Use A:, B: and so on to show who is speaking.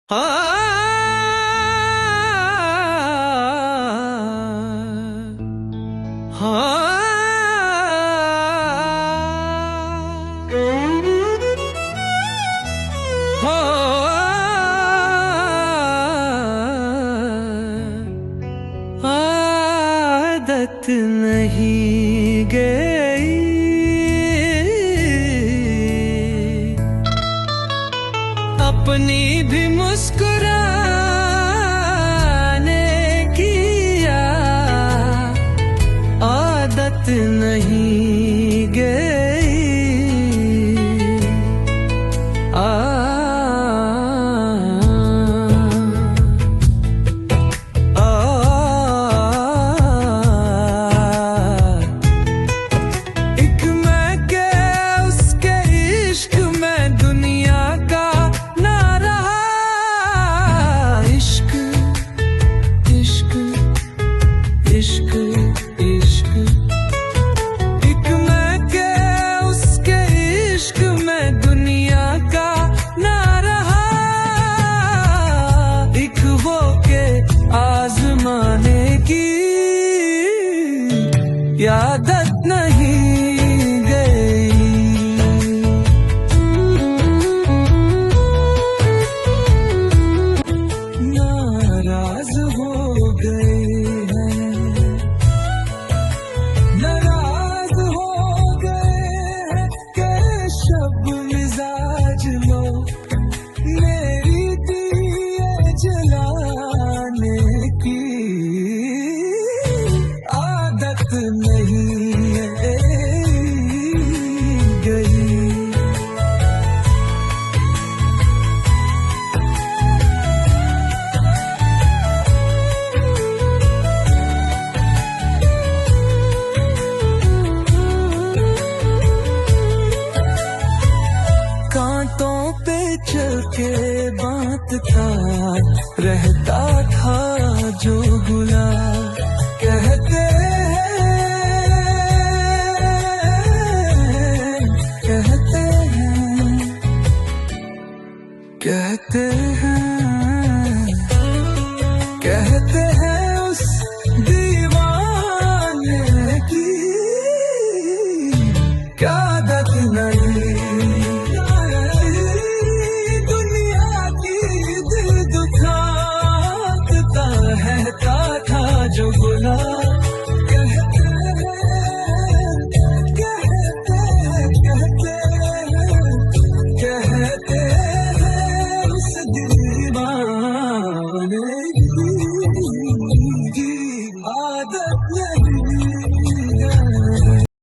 A: हाँ हाँ आदत नहीं गई अपनी भी मुस्कुराने की आदत नहीं गई एक मैं के उसके इश्क में दुनिया का ना रहा इश्क इश्क इश्क इश्क एक मैं के उसके इश्क में दुनिया का ना रहा एक वो के आजमाने की आदत नहीं गई नाराज हो गए हैं नाराज हो गए हैं के शब मिजाज लो मेरी दिए जलाने की आदत नहीं गई कांटों पे चल के बांटता रहता था जो गुलाब कहते हैं कहते हैं